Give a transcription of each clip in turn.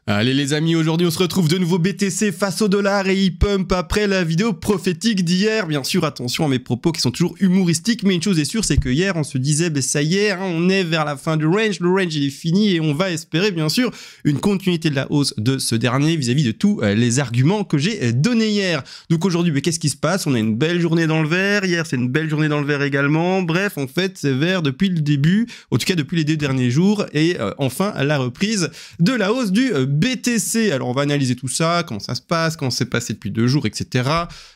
Allez les amis, aujourd'hui on se retrouve de nouveau BTC face au dollar et il pump après la vidéo prophétique d'hier. Bien sûr, attention à mes propos qui sont toujours humoristiques, mais une chose est sûre, c'est que hier on se disait, ça y est, on est vers la fin du range, le range il est fini et on va espérer bien sûr une continuité de la hausse de ce dernier vis-à-vis de tous les arguments que j'ai donnés hier. Donc aujourd'hui, qu'est-ce qui se passe? On a une belle journée dans le vert, hier c'est une belle journée dans le vert également, bref en fait c'est vert depuis le début, en tout cas depuis les 2 derniers jours et enfin la reprise de la hausse du BTC. Alors on va analyser tout ça, comment ça se passe, comment c'est passé depuis 2 jours, etc.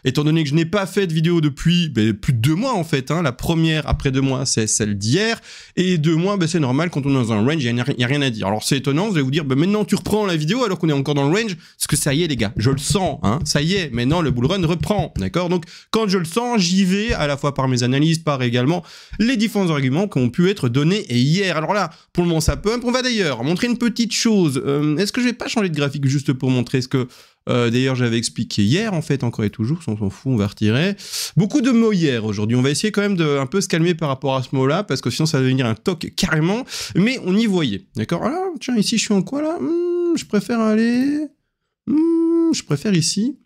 Étant donné que je n'ai pas fait de vidéo depuis plus de 2 mois en fait, la première après 2 mois c'est celle d'hier, et 2 mois c'est normal quand on est dans un range, il n'y a rien à dire. Alors c'est étonnant, vous allez vous dire maintenant tu reprends la vidéo alors qu'on est encore dans le range, parce que ça y est les gars, je le sens, ça y est, maintenant le bull run reprend, d'accord? Donc quand je le sens, j'y vais, à la fois par mes analyses, par également les différents arguments qui ont pu être donnés hier. Alors là, pour le moment ça pump, on va d'ailleurs montrer une petite chose, est-ce que je vais pas changer de graphique juste pour montrer ce que d'ailleurs j'avais expliqué hier en fait, encore et toujours, on s'en fout, on va retirer. Beaucoup de mots hier aujourd'hui, on va essayer quand même de un peu se calmer par rapport à ce mot là, parce que sinon ça va devenir un toc carrément, mais on y voyait, d'accord? Alors tiens, ici je suis en quoi là? Je préfère aller... je préfère ici.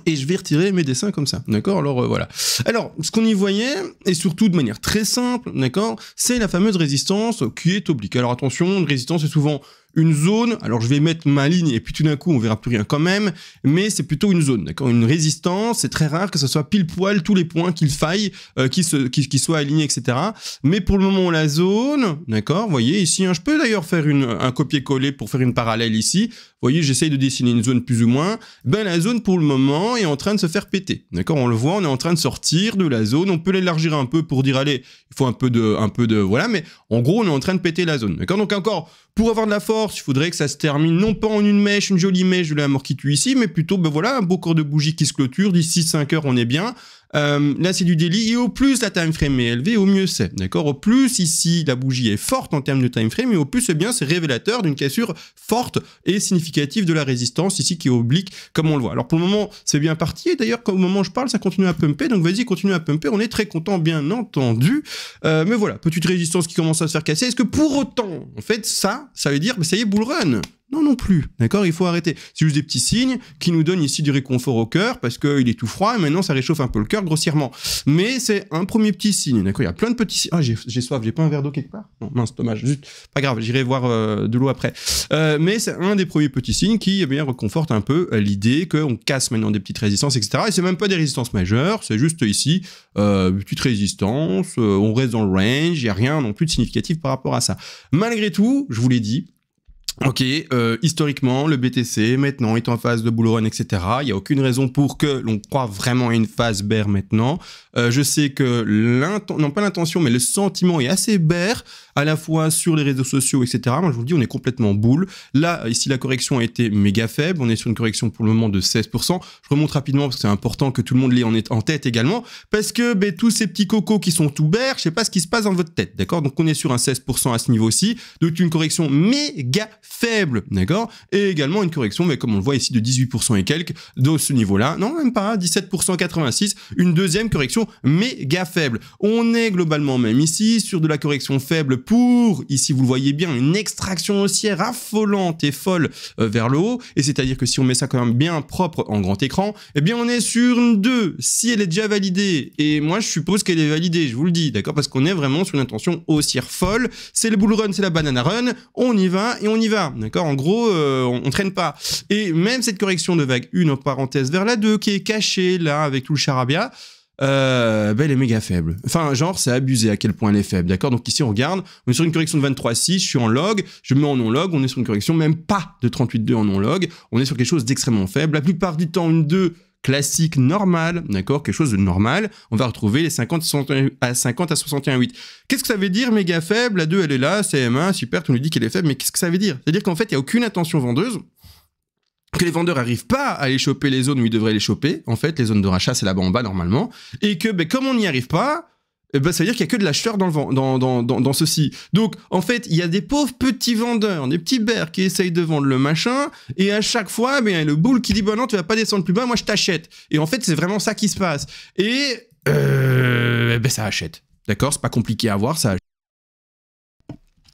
Et je vais retirer mes dessins comme ça, d'accord? Alors voilà. Alors, ce qu'on y voyait, et surtout de manière très simple, d'accord, c'est la fameuse résistance qui est oblique. Alors attention, une résistance c'est souvent une zone, alors je vais mettre ma ligne et puis tout d'un coup on verra plus rien quand même, mais c'est plutôt une zone, d'accord? Une résistance, c'est très rare que ce soit pile poil tous les points qu'il faille, qui soient alignés, etc. Mais pour le moment la zone, d'accord, vous voyez ici, je peux d'ailleurs faire un copier-coller pour faire une parallèle ici, vous voyez j'essaye de dessiner une zone plus ou moins, la zone pour le moment est en train de se faire péter, d'accord? On le voit, on est en train de sortir de la zone, on peut l'élargir un peu pour dire allez, il faut un peu de voilà, mais en gros on est en train de péter la zone, d'accord? Donc encore, pour avoir de la force, il faudrait que ça se termine non pas en une mèche, une jolie mèche de la mort qui tue ici, mais plutôt, voilà, un beau corps de bougie qui se clôture, d'ici 5 heures on est bien. Là c'est du daily, et au plus la time frame est élevée, au mieux c'est, d'accord? Au plus ici la bougie est forte en termes de time frame, et au plus c'est révélateur d'une cassure forte et significative de la résistance ici qui est oblique, comme on le voit. Alors pour le moment c'est bien parti, et d'ailleurs au moment où je parle ça continue à pumper, donc vas-y continue à pumper, on est très content bien entendu, mais voilà, petite résistance qui commence à se faire casser. Est-ce que pour autant, en fait ça veut dire, ça y est, bull run? Non plus, d'accord, il faut arrêter. C'est juste des petits signes qui nous donnent ici du réconfort au cœur, parce qu'il est tout froid, et maintenant ça réchauffe un peu le cœur grossièrement. Mais c'est un premier petit signe, d'accord, il y a plein de petits signes. Ah, j'ai soif, j'ai pas un verre d'eau quelque part? Non, mince, dommage, juste, pas grave, j'irai voir de l'eau après. Mais c'est un des premiers petits signes qui, réconforte un peu l'idée qu'on casse maintenant des petites résistances, etc. Et c'est même pas des résistances majeures, c'est juste ici, petite résistance, on reste dans le range, il n'y a rien non plus de significatif par rapport à ça. Malgré tout, je vous l'ai dit, ok, historiquement, le BTC, maintenant, est en phase de bull run, etc. Il n'y a aucune raison pour que l'on croit vraiment à une phase bear maintenant. Je sais que non pas l'intention, mais le sentiment est assez bear, à la fois sur les réseaux sociaux, etc. Moi, je vous le dis, on est complètement bull. Là, ici, la correction a été méga faible. On est sur une correction pour le moment de 16%. Je remonte rapidement parce que c'est important que tout le monde l'ait en tête également. Parce que tous ces petits cocos qui sont tout bear, je sais pas ce qui se passe dans votre tête, d'accord? Donc, on est sur un 16% à ce niveau-ci. Donc, une correction méga faible, d'accord? Et également une correction, comme on le voit ici, de 18% et quelques de ce niveau-là. Non, même pas, 17% 86. Une deuxième correction méga faible. On est globalement même ici sur de la correction faible pour, ici vous le voyez bien, une extraction haussière affolante et folle vers le haut. Et c'est-à-dire que si on met ça quand même bien propre en grand écran, on est sur une 2. Si elle est déjà validée, et moi je suppose qu'elle est validée, je vous le dis, d'accord? Parce qu'on est vraiment sur une intention haussière folle. C'est le bull run, c'est la banana run. On y va et on y va. D'accord, en gros, on traîne pas. Et même cette correction de vague 1 en parenthèse vers la 2 qui est cachée là avec tout le charabia, elle est méga faible. Enfin, genre, c'est abusé à quel point elle est faible, d'accord? Donc ici, on regarde, on est sur une correction de 23,6, je suis en log, je mets en non-log, on est sur une correction même pas de 38,2 en non-log, on est sur quelque chose d'extrêmement faible. La plupart du temps, une 2 classique normale, d'accord, quelque chose de normal, on va retrouver les 50 à 61,8. Qu'est-ce que ça veut dire méga faible? La 2 elle est là, CM1, super, tu nous dis qu'elle est faible, mais qu'est-ce que ça veut dire? C'est-à-dire qu'en fait il n'y a aucune intention vendeuse, que les vendeurs n'arrivent pas à aller choper les zones où ils devraient les choper, en fait les zones de rachat c'est là-bas en bas normalement, et que comme on n'y arrive pas, ça veut dire qu'il n'y a que de l'acheteurs dans ceci. Donc, en fait, il y a des pauvres petits vendeurs, des petits bears qui essayent de vendre le machin, et à chaque fois, le bull qui dit, non, tu vas pas descendre plus bas, moi je t'achète. Et en fait, c'est vraiment ça qui se passe. Et, ça achète. D'accord? C'est pas compliqué à voir, ça achète.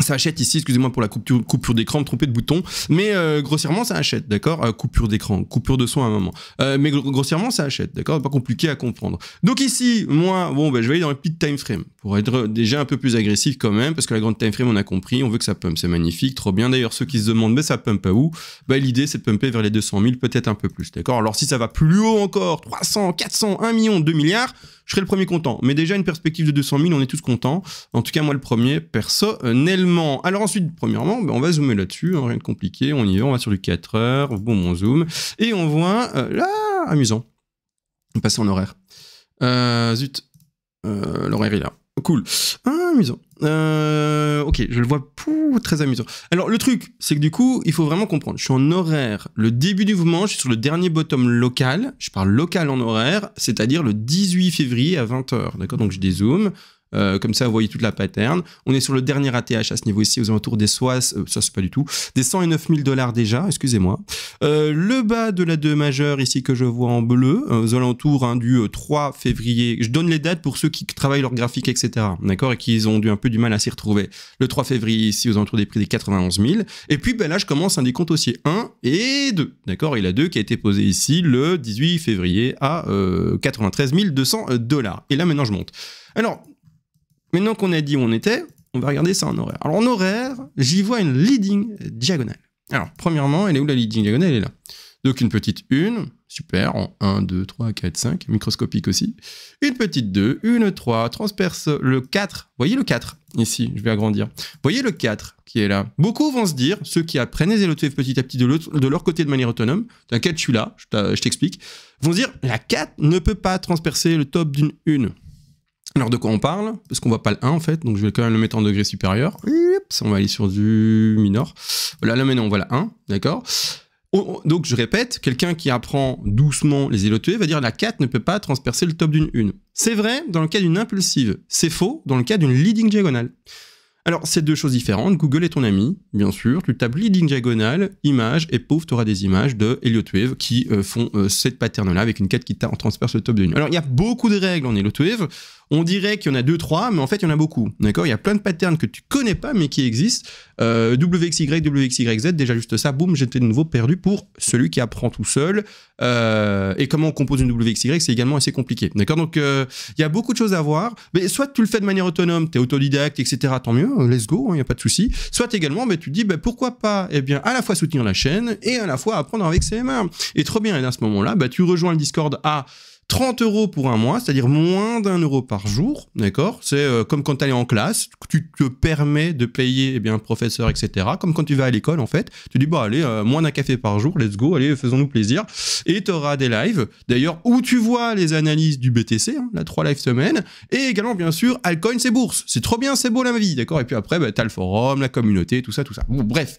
Ça achète ici, excusez-moi pour la coupure d'écran, me tromper de bouton, mais grossièrement ça achète, d'accord, coupure d'écran, coupure de son à un moment, mais grossièrement ça achète, d'accord, pas compliqué à comprendre. Donc ici, moi, bon, je vais aller dans le petit time frame pour être déjà un peu plus agressif quand même, parce que la grande time frame on a compris, on veut que ça pump, c'est magnifique, trop bien. D'ailleurs ceux qui se demandent, mais ça pump à où, l'idée c'est de pumper vers les 200 000, peut-être un peu plus, d'accord. Alors si ça va plus haut encore, 300, 400, 1 million, 2 milliards, je serai le premier content. Mais déjà, une perspective de 200 000, on est tous contents. En tout cas, moi, le premier, personnellement. Alors ensuite, premièrement, on va zoomer là-dessus. Rien de compliqué. On y va. On va sur du 4 heures. Bon, on zoome. Et on voit... là, amusant. On passe en horaire. Zut. L'horaire est là. Cool. Amusant. Ok, je le vois très amusant. Alors, le truc, c'est que du coup, il faut vraiment comprendre. Je suis en horaire. Le début du mouvement, je suis sur le dernier bottom local. Je parle local en horaire, c'est-à-dire le 18 février à 20h. D'accord? Donc, je dézoome. Comme ça, vous voyez toute la pattern. On est sur le dernier ATH à ce niveau ici, aux alentours des ça c'est pas du tout, des 109 000 $ déjà, excusez-moi. Le bas de la 2 majeure ici que je vois en bleu, aux alentours du 3 février. Je donne les dates pour ceux qui travaillent leur graphique, etc. D'accord, et qui ont eu un peu du mal à s'y retrouver. Le 3 février ici, aux alentours des prix des 91 000. Et puis là, je commence un décompte haussier 1 et 2. D'accord, et la 2 qui a été posée ici le 18 février à 93 200 $. Et là, maintenant, je monte. Alors, maintenant qu'on a dit où on était, on va regarder ça en horaire. Alors en horaire, j'y vois une leading diagonale. Alors premièrement, elle est où la leading diagonale? Elle est là. Donc une petite 1, super, en 1, 2, 3, 4, 5, microscopique aussi. Une petite 2, une 3, transperce le 4. Vous voyez le 4 ici, je vais agrandir. Vous voyez le 4 qui est là. Beaucoup vont se dire, ceux qui apprennent les LOTF petit à petit de leur côté de manière autonome, t'inquiète, je suis là, je t'explique, vont se dire, la 4 ne peut pas transpercer le top d'une 1. Alors de quoi on parle? Parce qu'on voit pas le 1 en fait, donc je vais quand même le mettre en degré supérieur. On va aller sur du minor. Voilà, là maintenant on voit la 1, d'accord? Donc je répète, quelqu'un qui apprend doucement les LOTE va dire la 4 ne peut pas transpercer le top d'une 1. C'est vrai dans le cas d'une impulsive, c'est faux dans le cas d'une leading diagonale. Alors, c'est deux choses différentes. Google est ton ami, bien sûr. Tu tapes leading diagonale, image, et pouf, tu auras des images de Elliott Wave qui font cette pattern-là avec une 4 qui transperce le top de 1. Alors, il y a beaucoup de règles en Elliott Wave. On dirait qu'il y en a 2-3, mais en fait, il y en a beaucoup. D'accord? Il y a plein de patterns que tu connais pas, mais qui existent. WXY, WXYZ, déjà juste ça, boum, j'étais de nouveau perdu pour celui qui apprend tout seul. Et comment on compose une WXY, c'est également assez compliqué. D'accord? Donc, il y a beaucoup de choses à voir. Mais soit tu le fais de manière autonome, tu es autodidacte, etc., tant mieux, let's go, il n'y a pas de souci. Soit également, tu te dis, pourquoi pas, eh bien, à la fois soutenir la chaîne et à la fois apprendre avec ses mains. Et trop bien, et à ce moment-là, tu rejoins le Discord à 30 € pour un mois, c'est-à-dire moins d'1 € par jour, d'accord? C'est comme quand tu allais en classe, tu te permets de payer un professeur, etc. Comme quand tu vas à l'école, en fait. Tu dis, allez, moins d'un café par jour, let's go, allez, faisons-nous plaisir. Et tu auras des lives, d'ailleurs, où tu vois les analyses du BTC, la 3 live semaine, et également, bien sûr, altcoins et bourses. C'est trop bien, c'est beau la vie, d'accord? Et puis après, t'as le forum, la communauté, tout ça, tout ça. Bon, bref.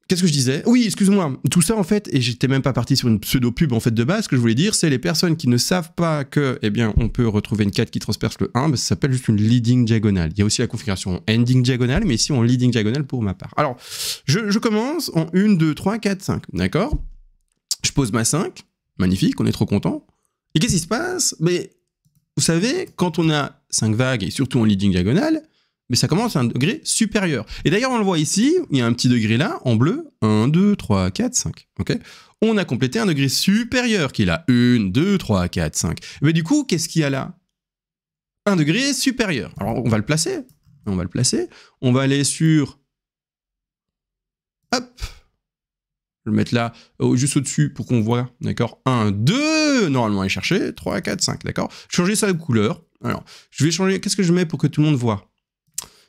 Qu'est-ce que je disais? Oui, excuse-moi. Tout ça, en fait, et j'étais même pas parti sur une pseudo-pub, en fait, de base, ce que je voulais dire, c'est les personnes qui ne savent pas que, on peut retrouver une 4 qui transperce le 1, ça s'appelle juste une leading diagonale. Il y a aussi la configuration ending diagonale, mais ici, en leading diagonale pour ma part. Alors, je commence en 1, 2, 3, 4, 5, d'accord? Je pose ma 5, magnifique, on est trop content. Et qu'est-ce qui se passe? Mais, vous savez, quand on a 5 vagues, et surtout en leading diagonale, mais ça commence à un degré supérieur. Et d'ailleurs, on le voit ici, il y a un petit degré là, en bleu, 1, 2, 3, 4, 5. Ok? On a complété un degré supérieur qui est là, 1, 2, 3, 4, 5. Mais du coup, qu'est-ce qu'il y a là? Un degré supérieur. Alors, on va le placer. On va le placer. On va aller sur... Hop! Je vais le mettre là, juste au-dessus pour qu'on voit, d'accord? 1, 2, normalement, aller chercher, 3, 4, 5, d'accord? Changer sa couleur. Alors, je vais changer... Qu'est-ce que je mets pour que tout le monde voit?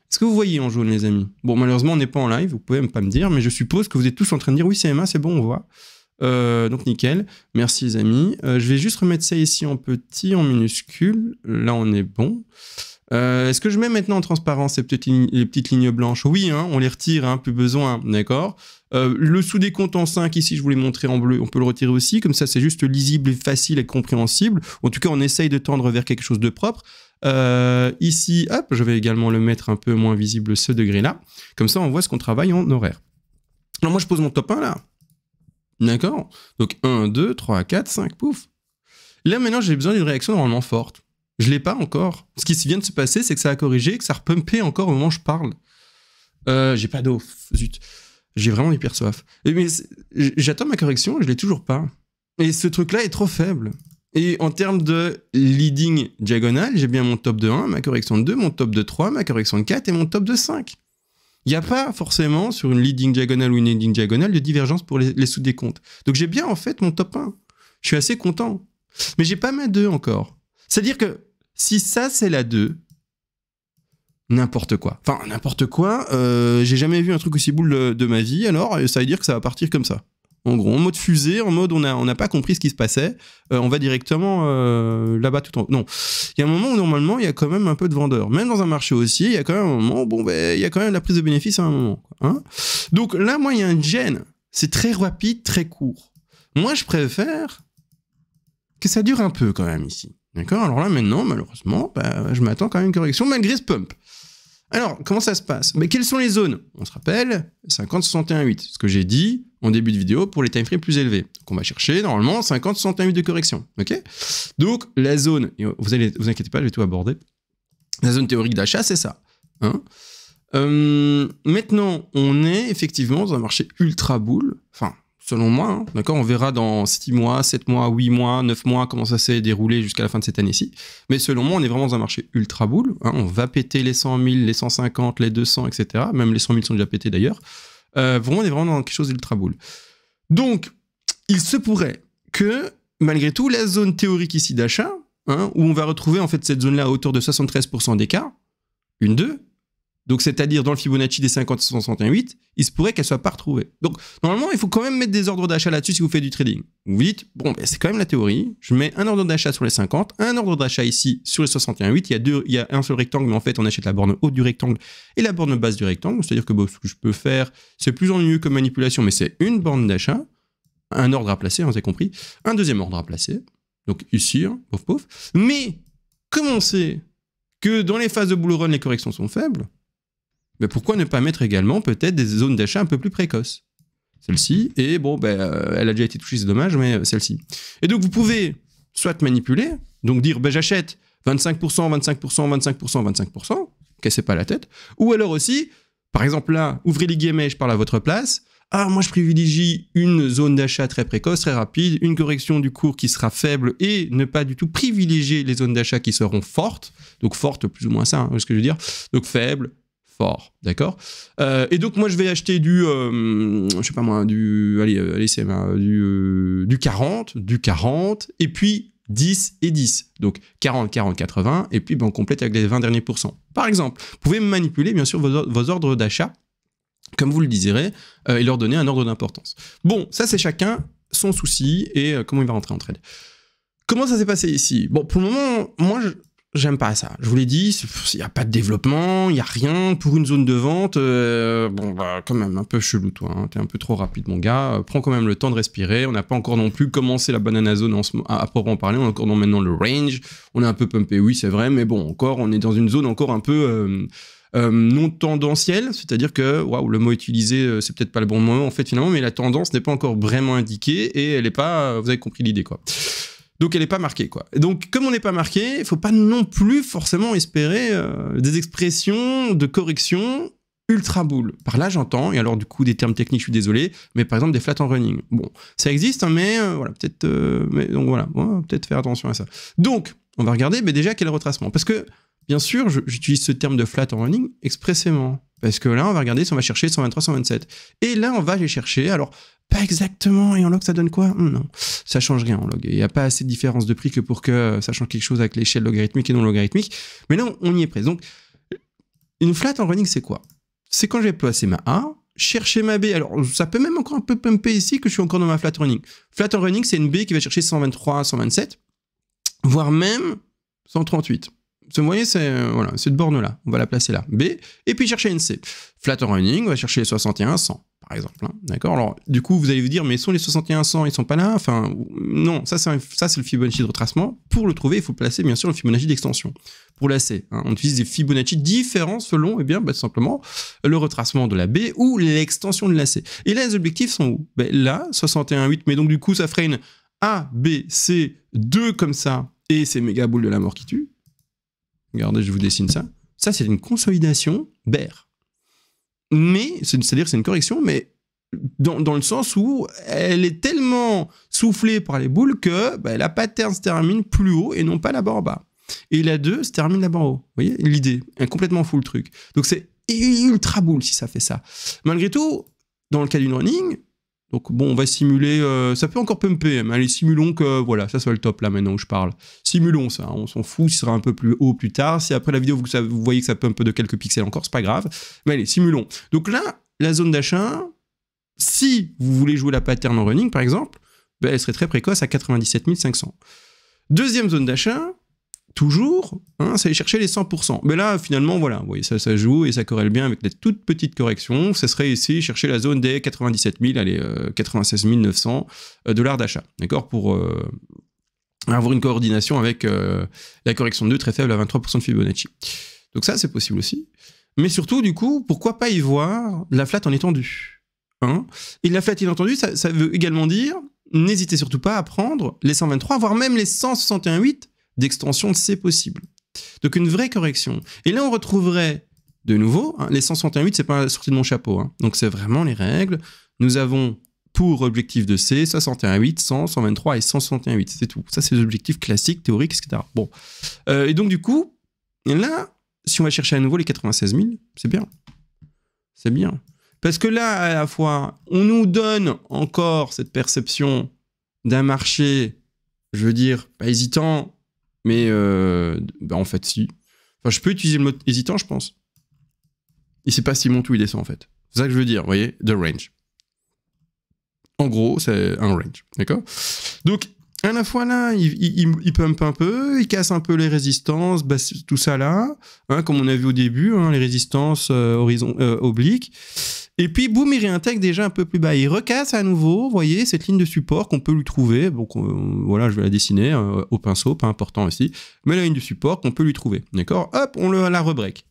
Est-ce que vous voyez en jaune, les amis? Bon, malheureusement, on n'est pas en live, vous pouvez même pas me dire, mais je suppose que vous êtes tous en train de dire « Oui, CMA, c'est bon, on voit. » Donc, nickel. Merci, les amis. Je vais juste remettre ça ici en petit, en minuscule. Là, on est bon. Est-ce que je mets maintenant en transparence les petites lignes blanches? Oui, on les retire, plus besoin, d'accord? Le sous-décompte en 5, ici, je vous l'ai montré en bleu, on peut le retirer aussi. Comme ça, c'est juste lisible, facile et compréhensible. En tout cas, on essaye de tendre vers quelque chose de propre. Ici, hop, je vais également le mettre un peu moins visible ce degré-là. Comme ça, on voit ce qu'on travaille en horaire. Alors moi, je pose mon top 1 là. D'accord? Donc 1, 2, 3, 4, 5, pouf. Là, maintenant, j'ai besoin d'une réaction normalement forte. Je ne l'ai pas encore. Ce qui vient de se passer, c'est que ça a corrigé, que ça a repumpé encore au moment où je parle. J'ai pas d'eau, zut. J'ai vraiment hyper soif. Mais j'attends ma correction, je l'ai toujours pas. Et ce truc-là est trop faible. Et en termes de leading diagonale, j'ai bien mon top de 1, ma correction de 2, mon top de 3, ma correction de 4 et mon top de 5. Il n'y a pas forcément sur une leading diagonale ou une leading diagonale de divergence pour les sous-décomptes. Donc j'ai bien en fait mon top 1. Je suis assez content. Mais j'ai pas ma 2 encore. C'est-à-dire que si ça c'est la 2, n'importe quoi. Enfin, n'importe quoi, j'ai jamais vu un truc aussi boule de ma vie, alors ça veut dire que ça va partir comme ça. En gros, en mode fusée, en mode on n'a pas compris ce qui se passait, on va directement là-bas tout en haut. Non, il y a un moment où normalement il y a quand même un peu de vendeurs. Même dans un marché haussier, il y a quand même un moment où il y a quand même la prise de bénéfice à un moment. Hein. Donc là, moi, il y a un gêne. C'est très rapide, très court. Moi, je préfère que ça dure un peu quand même ici. D'accord? Alors là, maintenant, malheureusement, je m'attends quand même à une correction malgré ce pump. Alors, comment ça se passe? Mais quelles sont les zones? On se rappelle, 50, 61, 8. Ce que j'ai dit en début de vidéo pour les time frames plus élevés. Donc, on va chercher normalement 50, 61, 8 de correction. Ok? Donc, la zone, vous inquiétez pas, je vais tout aborder. La zone théorique d'achat, c'est ça. Hein? Maintenant, on est effectivement dans un marché ultra bull. Enfin, selon moi, hein, d'accord, on verra dans 6 mois, 7 mois, 8 mois, 9 mois comment ça s'est déroulé jusqu'à la fin de cette année-ci. Mais selon moi, on est vraiment dans un marché ultra bull. Hein, on va péter les 100 000, les 150, les 200, etc. Même les 100 000 sont déjà pétés d'ailleurs. On est vraiment dans quelque chose d'ultra bull. Donc, il se pourrait que, malgré tout, la zone théorique ici d'achat, hein, où on va retrouver en fait cette zone-là à hauteur de 73% d'écart, une 2, donc c'est-à-dire dans le Fibonacci des 50 68, il se pourrait qu'elle ne soit pas retrouvée. Donc normalement, il faut quand même mettre des ordres d'achat là-dessus si vous faites du trading. Vous vous dites, bon, c'est quand même la théorie, je mets un ordre d'achat sur les 50, un ordre d'achat ici sur les 61 8, il y a un seul rectangle, mais en fait on achète la borne haute du rectangle et la borne basse du rectangle, c'est-à-dire que ce que je peux faire, c'est plus ennuyeux comme manipulation, mais c'est une borne d'achat, un ordre à placer, vous avez compris, un deuxième ordre à placer, donc ici, hein, pouf pouf, mais comme on sait que dans les phases de bull run, les corrections sont faibles, mais pourquoi ne pas mettre également peut-être des zones d'achat un peu plus précoces? Celle-ci, et bon, elle a déjà été touchée, c'est dommage, mais celle-ci. Et donc vous pouvez soit manipuler, donc dire j'achète 25%, 25%, 25%, 25%, cassez pas la tête, ou alors aussi, par exemple là, ouvrez les guillemets, je parle à votre place, moi je privilégie une zone d'achat très précoce, très rapide, une correction du cours qui sera faible et ne pas du tout privilégier les zones d'achat qui seront fortes, donc fortes plus ou moins ça, hein, ce que je veux dire, donc faible, fort, d'accord. Et donc moi je vais acheter du, je sais pas moi, du 40, et puis 10 et 10. Donc 40, 40, 80, et puis on complète avec les 20 derniers pourcents. Par exemple, vous pouvez manipuler bien sûr vos ordres d'achat, comme vous le désirez, et leur donner un ordre d'importance. Bon, ça c'est chacun son souci et comment il va rentrer en trade. Comment ça s'est passé ici? Bon, pour le moment, moi j'aime pas ça. Je vous l'ai dit, il n'y a pas de développement, il n'y a rien pour une zone de vente. Quand même, un peu chelou, toi. Hein. T'es un peu trop rapide, mon gars. Prends quand même le temps de respirer. On n'a pas encore non plus commencé la banana zone à proprement parler. On est encore maintenant le range. On est un peu pumpé, oui, c'est vrai. Mais bon, encore, on est dans une zone encore un peu non tendancielle. C'est-à-dire que, waouh, le mot utilisé, c'est peut-être pas le bon mot, en fait, finalement, mais la tendance n'est pas encore vraiment indiquée et elle n'est pas... vous avez compris l'idée, quoi. Donc elle n'est pas marquée, quoi. Et donc comme on n'est pas marqué, il ne faut pas non plus forcément espérer des expressions de correction ultra bull. Par là j'entends, et alors du coup des termes techniques, je suis désolé, mais par exemple des flats en running. Bon, ça existe, hein, mais voilà, peut-être donc voilà, on va peut-être faire attention à ça. Donc on va regarder déjà quel retracement. Parce que bien sûr, j'utilise ce terme de flat en running expressément. Parce que là, on va regarder si on va chercher 123, 127. Et là, on va aller chercher, alors, pas exactement, et en log, ça donne quoi? Non, ça change rien en log. Il n'y a pas assez de différence de prix que pour que ça change quelque chose avec l'échelle logarithmique et non logarithmique. Mais là, on y est presque. Donc, une flat en running, c'est quoi? C'est quand je vais placer ma A, chercher ma B. Alors, ça peut même encore un peu pumper ici que je suis encore dans ma flat running. Flat en running, c'est une B qui va chercher 123, 127, voire même 138. Vous voyez, c'est voilà, cette borne-là, on va la placer là, B, et puis chercher une C. Flat en running, on va chercher les 61, 100, par exemple. Hein, d'accord? Alors, du coup, vous allez vous dire, mais sont les 61, 100, ils sont pas là? Enfin, non, ça c'est le Fibonacci de retracement. Pour le trouver, il faut placer, bien sûr, le Fibonacci d'extension. Pour la C, hein, on utilise des Fibonacci différents selon, simplement, le retracement de la B ou l'extension de la C. Et là, les objectifs sont où? Là, 61, 8, mais donc du coup, ça ferait une A, B, C, 2 comme ça, et c'est méga boule de la mort qui tue. Regardez, je vous dessine ça. Ça, c'est une consolidation bear. mais c'est-à-dire que c'est une correction, mais dans le sens où elle est tellement soufflée par les boules que la pattern se termine plus haut et non pas là-bas en bas. Et la 2 se termine là-bas en haut. Vous voyez l'idée, complètement fou le truc. Donc c'est ultra boule si ça fait ça. Malgré tout, dans le cas d'une running, donc bon, on va simuler, ça peut encore pumper, mais allez, simulons que, voilà, ça soit le top là maintenant où je parle. Simulons ça, on s'en fout, ce sera un peu plus haut plus tard. Si après la vidéo, vous voyez que ça pumpe de quelques pixels encore, c'est pas grave. Mais allez, simulons. Donc là, la zone d'achat, si vous voulez jouer la pattern en running, par exemple, elle serait très précoce à 97 500. Deuxième zone d'achat, toujours, c'est aller chercher les 100%. Mais là, finalement, voilà, vous voyez, ça joue et ça corrèle bien avec les toutes petites corrections. Ça serait ici chercher la zone des 97 000, allez, 96 900 $ d'achat, d'accord, pour avoir une coordination avec la correction de 2 très faible à 23% de Fibonacci. Donc ça, c'est possible aussi. Mais surtout, du coup, pourquoi pas y voir la flat en étendue, Et la flat inentendue, ça veut également dire, n'hésitez surtout pas à prendre les 123, voire même les 161,8 d'extension de C possible. Donc une vraie correction. Et là, on retrouverait de nouveau, les 161,8, c'est pas sorti de mon chapeau. Donc c'est vraiment les règles. Nous avons pour objectif de C, 61,8, 100, 123 et 161,8. C'est tout. Ça, c'est les objectifs classiques, théoriques, etc. Bon. Et donc du coup, là, si on va chercher à nouveau les 96 000, c'est bien. C'est bien. Parce que là, à la fois, on nous donne encore cette perception d'un marché, je veux dire, pas hésitant, mais en fait, si. Enfin, je peux utiliser le mot hésitant, je pense. Il sait pas s'il monte ou il descend, en fait. C'est ça que je veux dire, vous voyez, the range. En gros, c'est un range, d'accord? Donc, à la fois là, il pump un peu, il casse un peu les résistances, tout ça là, comme on a vu au début, les résistances obliques. Et puis, boum, il réintègre déjà un peu plus bas. Il recasse à nouveau, vous voyez, cette ligne de support qu'on peut lui trouver. Donc, voilà, je vais la dessiner au pinceau, pas important aussi. Mais la ligne de support qu'on peut lui trouver, d'accord? Hop, on la rebreak.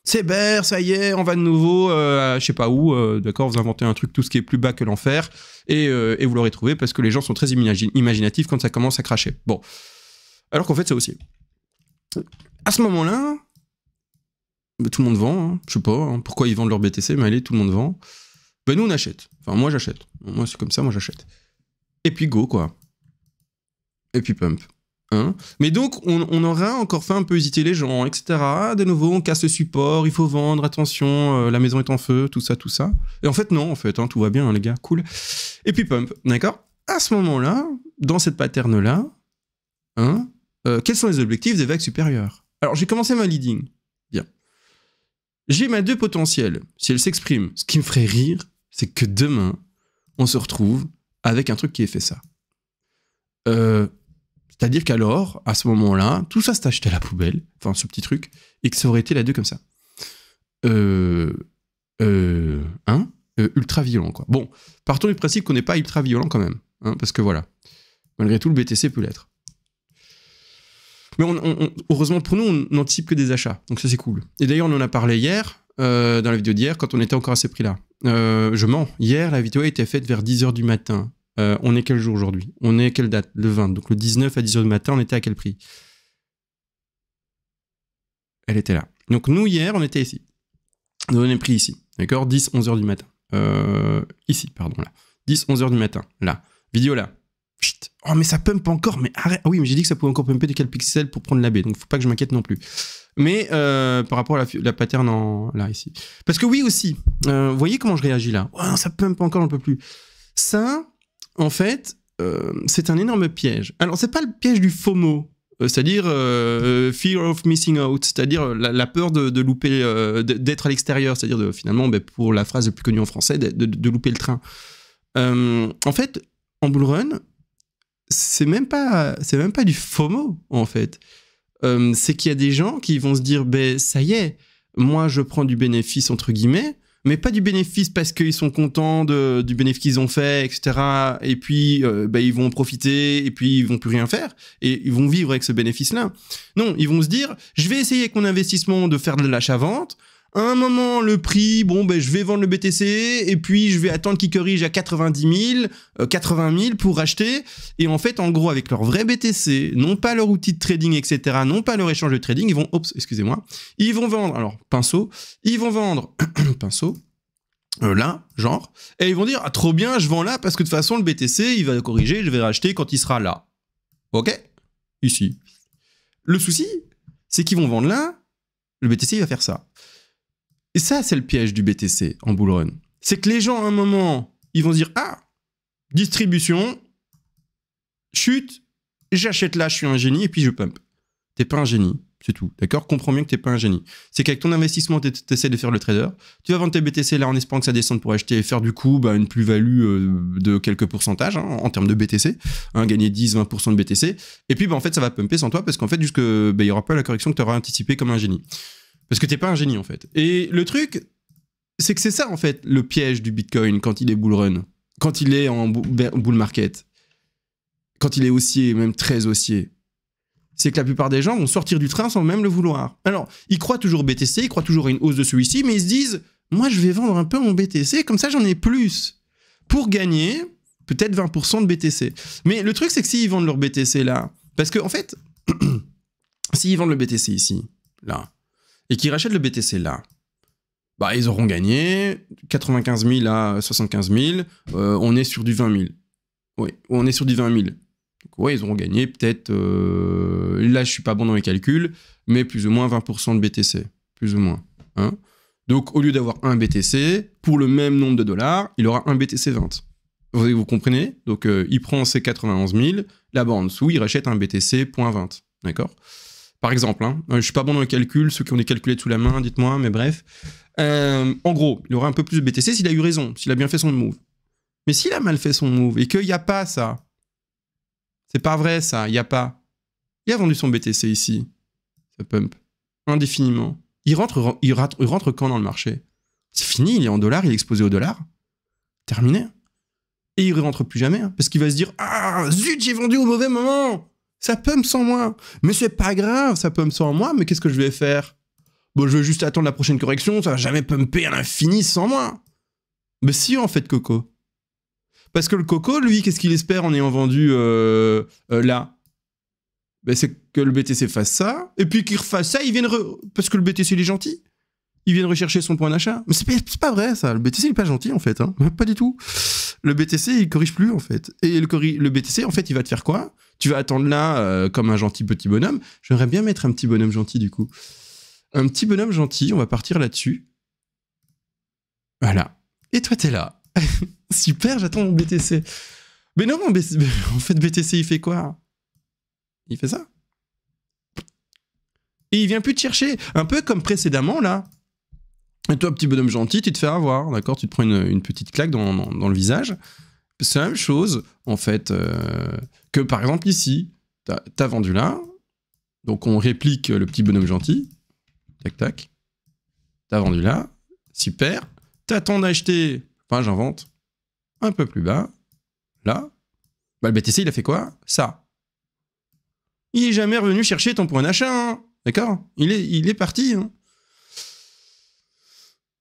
C'est bear, ça y est, on va de nouveau, je sais pas où, d'accord, vous inventez un truc, tout ce qui est plus bas que l'enfer, et vous l'aurez trouvé parce que les gens sont très imaginatifs quand ça commence à cracher. Bon. Alors qu'en fait, c'est aussi. À ce moment-là, tout le monde vend, je sais pas pourquoi ils vendent leur BTC, mais allez, tout le monde vend. Nous, on achète. Enfin, moi, j'achète. Moi, c'est comme ça, moi, j'achète. Et puis, go, quoi. Et puis, pump. Mais donc, on aura encore fait un peu hésiter les gens, etc. De nouveau, on casse le support, il faut vendre, attention, la maison est en feu, tout ça, tout ça. Et en fait, non, en fait, tout va bien, les gars, cool. Et puis, pump, d'accord? À ce moment-là, dans cette pattern-là, quels sont les objectifs des vagues supérieures? Alors, j'ai commencé ma leading. Bien. J'ai ma 2 potentielle. Si elle s'exprime, ce qui me ferait rire, c'est que demain, on se retrouve avec un truc qui ait fait ça. C'est-à-dire qu'alors, à ce moment-là, tout ça s'est acheté à la poubelle, enfin ce petit truc, et que ça aurait été la 2 comme ça. Ultra violent, quoi. Bon, partons du principe qu'on n'est pas ultra violent quand même, parce que voilà, malgré tout, le BTC peut l'être. Mais heureusement pour nous, on n'anticipe que des achats, donc ça c'est cool. Et d'ailleurs, on en a parlé hier, dans la vidéo d'hier, quand on était encore à ces prix-là. Je mens, hier, la vidéo a été faite vers 10h du matin. On est quel jour aujourd'hui? On est quelle date? Le 20. Donc le 19 à 10h du matin, on était à quel prix? Elle était là. Donc nous, hier, on était ici. On est pris ici. D'accord? 10, 11h du matin. Ici, pardon, là. 10, 11h du matin. Là. Vidéo là. Chut. Oh, mais ça pump encore. Mais arrête. Ah oui, mais j'ai dit que ça pouvait encore pumper de quel pixel pour prendre la baie. Donc faut pas que je m'inquiète non plus. Mais par rapport à la pattern là, ici. Parce que oui, aussi. Vous voyez comment je réagis là? Oh, ça pump encore, on ne peut plus. Ça... En fait, c'est un énorme piège. Alors, c'est pas le piège du FOMO, c'est-à-dire fear of missing out, c'est-à-dire la peur de louper, d'être à l'extérieur, c'est-à-dire finalement, pour la phrase la plus connue en français, de louper le train. En fait, en bull run, c'est même pas du FOMO, en fait. C'est qu'il y a des gens qui vont se dire, ça y est, moi, je prends du bénéfice, entre guillemets, mais pas du bénéfice parce qu'ils sont contents du bénéfice qu'ils ont fait, etc. Et puis, ils vont en profiter, et puis ils vont plus rien faire, et ils vont vivre avec ce bénéfice-là. Non, ils vont se dire, je vais essayer avec mon investissement de faire de l'achat-vente. À un moment, le prix, je vais vendre le BTC, et puis je vais attendre qu'il corrige à 90 000, 80 000 pour racheter. Et en fait, en gros, avec leur vrai BTC, non pas leur outil de trading, etc., non pas leur échange de trading, ils vont, ils vont vendre, alors, pinceau, ils vont vendre, pinceau, là, genre, et ils vont dire, ah, trop bien, je vends là, parce que de toute façon, le BTC, il va corriger, je vais racheter quand il sera là. Ok? Ici. Le souci, c'est qu'ils vont vendre là, le BTC, il va faire ça. Et ça, c'est le piège du BTC en bull run. C'est que les gens, à un moment, ils vont se dire, ah, distribution, chute, j'achète là, je suis un génie, et puis je pump. T'es pas un génie, c'est tout, d'accord? Comprends bien que t'es pas un génie. C'est qu'avec ton investissement, t'essaies de faire le trader, tu vas vendre tes BTC là en espérant que ça descende pour acheter et faire du coup une plus-value de quelques pourcentages en termes de BTC, gagner 10-20% de BTC, et puis en fait ça va pumper sans toi parce qu'en fait il y aura pas la correction que tu auras anticipée comme un génie. Parce que t'es pas un génie en fait. Et le truc, c'est que c'est ça en fait le piège du Bitcoin quand il est bull run, quand il est en bull market, quand il est haussier, même très haussier. C'est que la plupart des gens vont sortir du train sans même le vouloir. Alors, ils croient toujours au BTC, ils croient toujours à une hausse de celui-ci, mais ils se disent, moi, je vais vendre un peu mon BTC, comme ça, j'en ai plus, pour gagner peut-être 20% de BTC. Mais le truc, c'est que s'ils vendent leur BTC là, parce qu'en fait, s'ils vendent le BTC ici, là, et qu'ils rachètent le BTC là, bah, ils auront gagné 95 000 à 75 000, on est sur du 20 000. Oui, on est sur du 20 000. Donc, ouais, ils auront gagné peut-être, là je suis pas bon dans les calculs, mais plus ou moins 20% de BTC, plus ou moins. Hein. Donc au lieu d'avoir un BTC, pour le même nombre de dollars, il aura un BTC 20. Vous comprenez? Donc il prend ses 91 000, là-bas en dessous, il rachète un BTC .20, d'accord? Par exemple, hein, je suis pas bon dans les calculs, ceux qui ont des calculettes sous la main, dites-moi, mais bref. En gros, il aura un peu plus de BTC s'il a eu raison, s'il a bien fait son move. Mais s'il a mal fait son move et qu'il n'y a pas ça, c'est pas vrai ça, il n'y a pas. Il a vendu son BTC ici, ça pump, indéfiniment. Il rentre quand dans le marché? C'est fini, il est en dollars, il est exposé au dollar. Terminé. Et il ne rentre plus jamais, hein, parce qu'il va se dire « Ah, zut, j'ai vendu au mauvais moment. Ça pump sans moi. Mais c'est pas grave, ça pump sans moi, mais qu'est-ce que je vais faire? Bon, je vais juste attendre la prochaine correction, ça va jamais pumper à l'infini sans moi. » Mais si, en fait, Coco. Parce que le Coco, lui, qu'est-ce qu'il espère en ayant vendu là? Ben, c'est que le BTC fasse ça, et puis qu'il refasse ça, parce que le BTC, il est gentil. Ils viennent rechercher son point d'achat. Mais c'est pas vrai, ça. Le BTC, il est pas gentil, en fait. Hein. Pas du tout. Le BTC, il corrige plus, en fait. Et le BTC, en fait, il va te faire quoi? Tu vas attendre là, comme un gentil petit bonhomme. J'aimerais bien mettre un petit bonhomme gentil, du coup. Un petit bonhomme gentil, on va partir là-dessus. Voilà. Et toi, t'es là. Super, j'attends mon BTC. Mais non, en fait, BTC, il fait quoi? Il fait ça. Et il vient plus te chercher. Un peu comme précédemment, là. Et toi, petit bonhomme gentil, tu te fais avoir, d'accord? Tu te prends une petite claque dans le visage. C'est la même chose, en fait, que par exemple ici. T'as vendu là. Donc, on réplique le petit bonhomme gentil. Tac, tac. T'as vendu là. Super. T'attends d'acheter... Enfin, j'invente. Un peu plus bas. Là. Bah, le BTC, il a fait quoi? Ça. Il est jamais revenu chercher ton point d'achat. Hein. D'accord? Il est parti. Hein.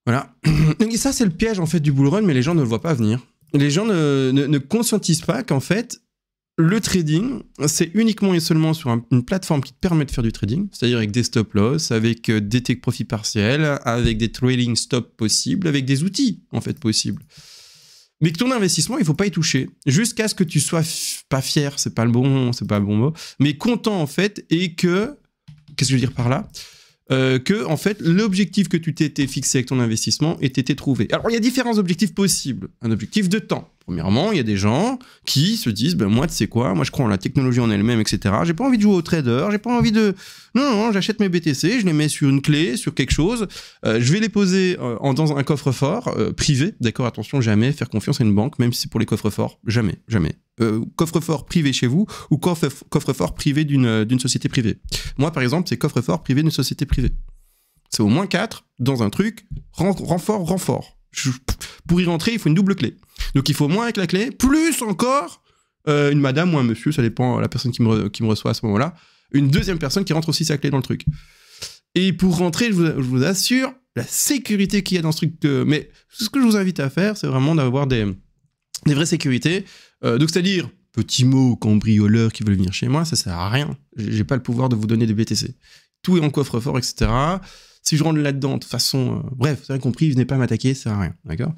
Voilà. Et ça, c'est le piège, en fait, du bull run, mais les gens ne le voient pas venir. Les gens ne conscientisent pas qu'en fait, le trading, c'est uniquement et seulement sur une plateforme qui te permet de faire du trading, c'est-à-dire avec des stop-loss, avec des take profit partiels, avec des trading stop possibles, avec des outils, en fait, possibles. Mais que ton investissement, il ne faut pas y toucher, jusqu'à ce que tu sois pas fier, c'est pas le bon mot, mais content, en fait, et que... Qu'est-ce que je veux dire par là? Que, en fait, l'objectif que tu t'étais fixé avec ton investissement ait été trouvé. Alors, il y a différents objectifs possibles. Un objectif de temps. Premièrement, il y a des gens qui se disent, ben moi, tu sais quoi, moi, je crois en la technologie en elle-même, etc. J'ai pas envie de jouer au trader, j'ai pas envie de... Non, j'achète mes BTC, je les mets sur une clé, sur quelque chose, je vais les poser dans un coffre-fort privé. D'accord, attention, jamais faire confiance à une banque, même si c'est pour les coffres-forts. Jamais. Coffre-fort privé chez vous ou coffre-fort privé d'une société privée. Moi, par exemple, c'est coffre-fort privé d'une société privée. C'est au moins 4 dans un truc, renfort. Pour y rentrer, il faut une double clé. Donc, il faut moins avec la clé, plus encore une madame ou un monsieur, ça dépend la personne qui me reçoit à ce moment-là, une deuxième personne qui rentre aussi sa clé dans le truc. Et pour rentrer, je vous assure, la sécurité qu'il y a dans ce truc... mais ce que je vous invite à faire, c'est vraiment d'avoir des vraies sécurités. Donc, c'est-à-dire, petits mots cambrioleurs qui veulent venir chez moi, ça sert à rien. J'ai pas le pouvoir de vous donner des BTC. tout est en coffre-fort, etc. Si je rentre là-dedans, de toute façon, bref, vous avez compris, venez pas m'attaquer, ça sert à rien, d'accord?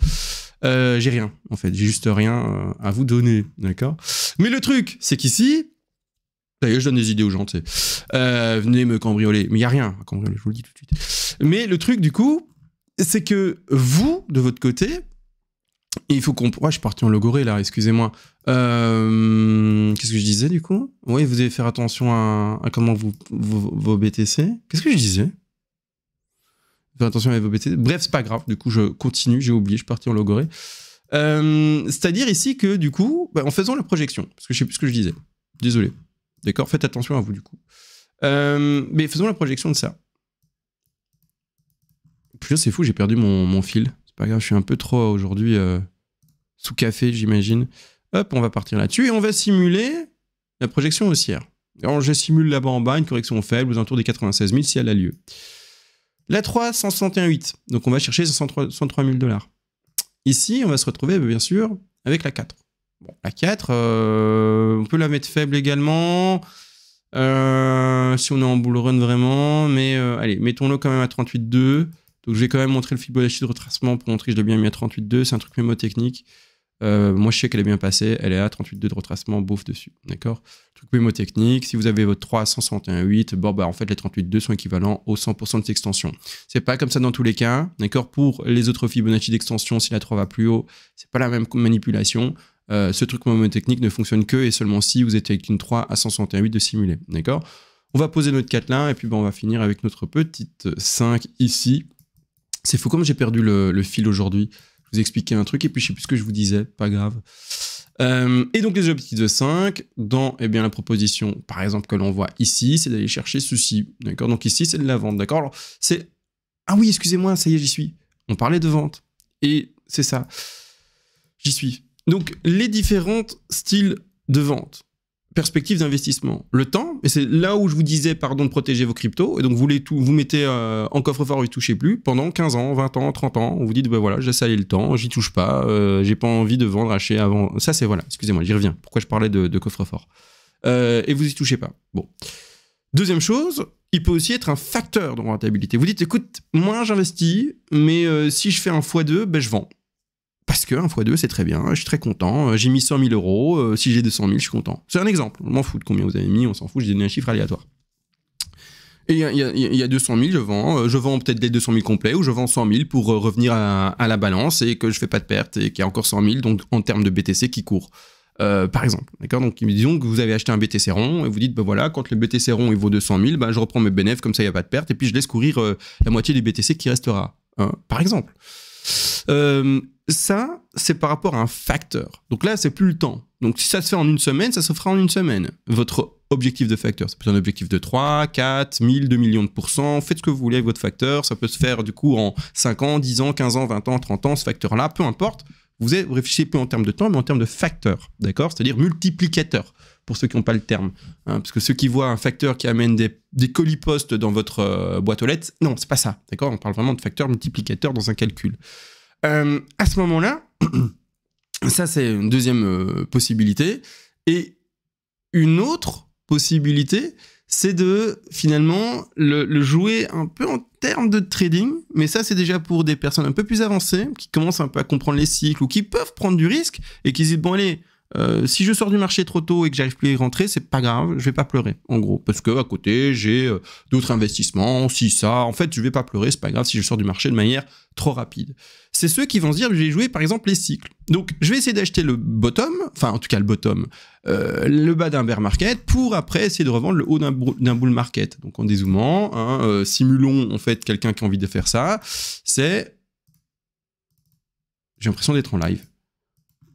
J'ai rien, en fait, j'ai juste rien à vous donner, d'accord? Mais le truc, c'est qu'ici, d'ailleurs, je donne des idées aux gens, tu sais, venez me cambrioler, mais il y a rien à cambrioler, je vous le dis tout de suite. Mais le truc, du coup, c'est que vous, de votre côté, et il faut qu'on... Ouais, je suis parti en logoré, là, excusez-moi. Qu'est-ce que je disais, du coup? Oui, vous devez faire attention à comment vos BTC. Qu'est-ce que je disais? Faire attention à vos BTC. Bref, c'est pas grave, du coup, je continue, j'ai oublié, je suis parti en logoré. C'est-à-dire ici que, du coup, en faisant la projection, parce que je sais plus ce que je disais, désolé. D'accord, faites attention à vous, du coup. Mais faisons la projection de ça. Putain, c'est fou, j'ai perdu mon fil. C'est pas grave, je suis un peu trop aujourd'hui sous café, j'imagine. Hop, on va partir là-dessus et on va simuler la projection haussière. Alors, je simule là-bas en bas une correction faible aux alentours des 96 000 si elle a lieu. La 3, 161,8. Donc, on va chercher 103 000 $. Ici, on va se retrouver, bien sûr, avec la 4. Bon, la 4, on peut la mettre faible également. Si on est en bull run vraiment. Mais allez, mettons-le quand même à 38,2. Donc, je vais quand même montrer le Fibonacci de retracement pour montrer que je l'ai bien mis à 38,2. C'est un truc mémotechnique. Moi, je sais qu'elle est bien passée. Elle est à 38,2 de retracement, bouffe dessus. D'accord? Truc mémotechnique. Si vous avez votre 3 à 161,8, bon, bah, en fait, les 38,2 sont équivalents aux 100% de cette extension. C'est pas comme ça dans tous les cas. D'accord? Pour les autres Fibonacci d'extension, si la 3 va plus haut, c'est pas la même manipulation. Ce truc mémotechnique ne fonctionne que et seulement si vous êtes avec une 3 à 161,8 de simulé. D'accord? On va poser notre 4 là et puis, bon, on va finir avec notre petite 5 ici. C'est fou comme j'ai perdu le fil aujourd'hui. Je vous ai expliqué un truc et puis je sais plus ce que je vous disais, pas grave. Et donc les objectifs de 5, dans la proposition, par exemple, que l'on voit ici, c'est d'aller chercher ceci. D'accord? Donc ici, c'est de la vente. D'accord? Alors, c'est... Ah oui, excusez-moi, ça y est, j'y suis. On parlait de vente. Et c'est ça. J'y suis. Donc, les différents styles de vente. Perspective d'investissement. Le temps, et c'est là où je vous disais, pardon, de protéger vos cryptos, et donc vous mettez en coffre-fort, vous n'y touchez plus, pendant 15 ans, 20 ans, 30 ans, on vous dit, ben voilà, j'ai salé le temps, j'y touche pas, j'ai pas envie de vendre, acheter avant. Ça, c'est, voilà, excusez-moi, j'y reviens. Pourquoi je parlais de coffre-fort et vous y touchez pas. Bon. Deuxième chose, il peut aussi être un facteur de rentabilité. Vous dites, écoute, moi j'investis, mais si je fais un x2, ben je vends. Parce que 1 x 2, c'est très bien, je suis très content, j'ai mis 100 000 €, si j'ai 200 000, je suis content. C'est un exemple, on m'en fout de combien vous avez mis, on s'en fout, j'ai donné un chiffre aléatoire. Et il y a 200 000, je vends peut-être les 200 000 complets, ou je vends 100 000 pour revenir à la balance et que je fais pas de perte et qu'il y a encore 100 000, donc en termes de BTC qui court. Par exemple, d'accord? Donc, disons que vous avez acheté un BTC rond et vous dites, ben voilà, quand le BTC rond il vaut 200 000, ben je reprends mes bénéfices, comme ça il n'y a pas de perte, et puis je laisse courir la moitié du BTC qui restera, hein, par exemple. Ça, c'est par rapport à un facteur. Donc là, c'est plus le temps. Donc si ça se fait en une semaine, ça se fera en une semaine. Votre objectif de facteur, ça peut être un objectif de 3, 4, 1000, 2 millions de %. Faites ce que vous voulez avec votre facteur. Ça peut se faire du coup en 5 ans, 10 ans, 15 ans, 20 ans, 30 ans, ce facteur-là, peu importe. Vous réfléchissez plus en termes de temps, mais en termes de facteur. D'accord? C'est-à-dire multiplicateur, pour ceux qui n'ont pas le terme. Hein, parce que ceux qui voient un facteur qui amène des colis postes dans votre boîte aux lettres, non, c'est pas ça. D'accord? On parle vraiment de facteur multiplicateur dans un calcul. À ce moment-là, ça c'est une deuxième possibilité. Et une autre possibilité, c'est de finalement le jouer un peu en termes de trading. Mais ça, c'est déjà pour des personnes un peu plus avancées, qui commencent un peu à comprendre les cycles ou qui peuvent prendre du risque et qui se disent, bon allez, si je sors du marché trop tôt et que j'arrive plus à y rentrer, c'est pas grave, je vais pas pleurer, en gros. Parce que à côté, j'ai d'autres investissements, si ça, en fait, je vais pas pleurer, c'est pas grave si je sors du marché de manière trop rapide. C'est ceux qui vont se dire, je vais jouer par exemple les cycles. Donc, je vais essayer d'acheter le bottom, enfin en tout cas le bottom, le bas d'un bear market, pour après essayer de revendre le haut d'un bull market. Donc en dézoomant, hein, simulons en fait quelqu'un qui a envie de faire ça, c'est... J'ai l'impression d'être en live.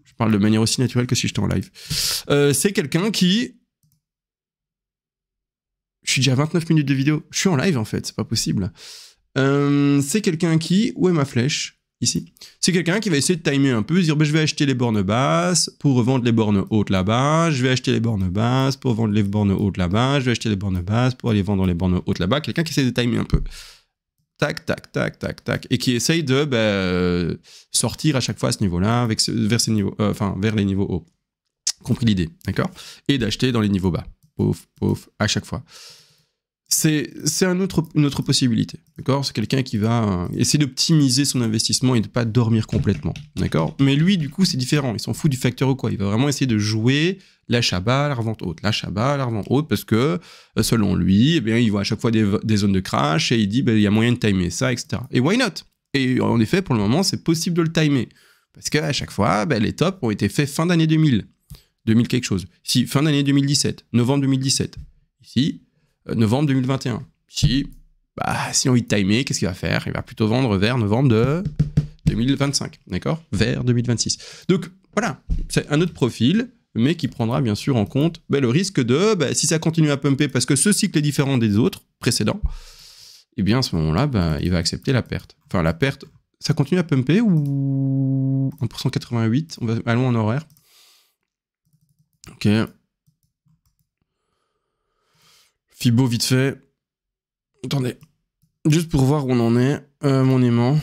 Je parle de manière aussi naturelle que si j'étais en live. C'est quelqu'un qui... Je suis déjà à 29 minutes de vidéo. Je suis en live en fait, c'est pas possible. C'est quelqu'un qui... Où est ma flèche? Ici. C'est quelqu'un qui va essayer de timer un peu, se dire, ben, je vais acheter les bornes basses pour revendre les bornes hautes là-bas, je vais acheter les bornes basses pour vendre les bornes hautes là-bas, je vais acheter les bornes basses pour aller vendre les bornes hautes là-bas. Quelqu'un qui essaie de timer un peu. Tac, tac, tac, tac, tac. Et qui essaye de sortir à chaque fois à ce niveau-là, vers les niveaux hauts. Compris l'idée, d'accord? Et d'acheter dans les niveaux bas. Pouf, pouf, à chaque fois. c'est une autre possibilité, d'accord? C'est quelqu'un qui va essayer d'optimiser son investissement et de pas dormir complètement, d'accord? Mais lui, du coup, c'est différent. Il s'en fout du facteur ou quoi. Il va vraiment essayer de jouer l'achat bas, la revente haute, l'achat bas, la revente haute, parce que, selon lui, eh bien, il voit à chaque fois des zones de crash et il dit, il y a moyen de timer ça, etc. Et why not? Et en effet, pour le moment, c'est possible de le timer. Parce qu'à chaque fois, les tops ont été faits fin d'année 2000 quelque chose. Ici, fin d'année 2017, novembre 2017. Ici, novembre 2021. Ici, si on veut timer, qu'est-ce qu'il va faire? Il va plutôt vendre vers novembre de 2025, d'accord? Vers 2026. Donc, voilà, c'est un autre profil, mais qui prendra bien sûr en compte le risque de, si ça continue à pumper, parce que ce cycle est différent des autres précédents, et bien à ce moment-là, il va accepter la perte. Enfin, la perte, ça continue à pumper ou 1,88 %? Allons en horaire. Ok. Fibo vite fait. Attendez. Juste pour voir où on en est. Mon aimant.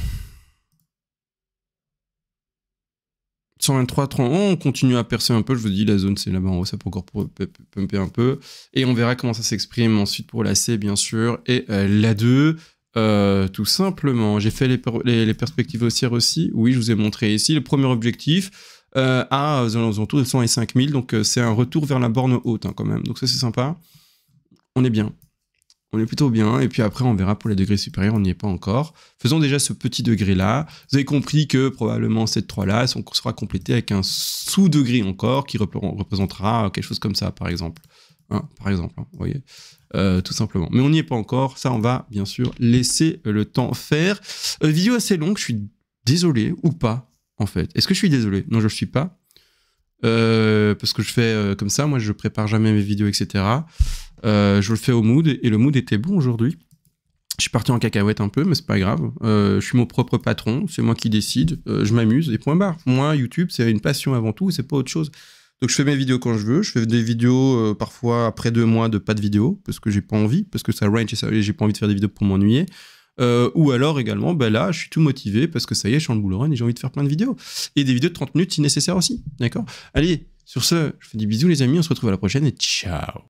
123, 30. On continue à percer un peu. Je vous dis, la zone, c'est là-bas en haut. Ça peut encore pumper un peu. Et on verra comment ça s'exprime ensuite pour la C, bien sûr. Et la 2, tout simplement. J'ai fait les perspectives haussières aussi. Oui, je vous ai montré ici. Le premier objectif à aux alentours de 105 000. Donc, c'est un retour vers la borne haute quand même. Donc, ça, c'est sympa. On est bien. On est plutôt bien. Et puis après, on verra pour les degrés supérieurs, on n'y est pas encore. Faisons déjà ce petit degré-là. Vous avez compris que probablement cette 3-là sera complétée avec un sous-degré encore qui représentera quelque chose comme ça, par exemple. Vous voyez, tout simplement. Mais on n'y est pas encore. Ça, on va bien sûr laisser le temps faire. Vidéo assez longue. Je suis désolé ou pas, en fait. Est-ce que je suis désolé? Non, je ne suis pas. Parce que je fais comme ça. Moi, je prépare jamais mes vidéos, etc. Je le fais au mood et le mood était bon aujourd'hui. Je suis parti en cacahuète un peu, mais c'est pas grave. Je suis mon propre patron, c'est moi qui décide. Je m'amuse et point barre. Moi, YouTube, c'est une passion avant tout, c'est pas autre chose. Donc je fais mes vidéos quand je veux. Je fais des vidéos parfois après 2 mois de pas de vidéo parce que j'ai pas envie, parce que ça range et j'ai pas envie de faire des vidéos pour m'ennuyer. Ou alors également, là, je suis tout motivé parce que ça y est, je suis en boule run et j'ai envie de faire plein de vidéos. Et des vidéos de 30 minutes si nécessaire aussi, d'accord? Allez, sur ce, je vous fais des bisous les amis, on se retrouve à la prochaine et ciao!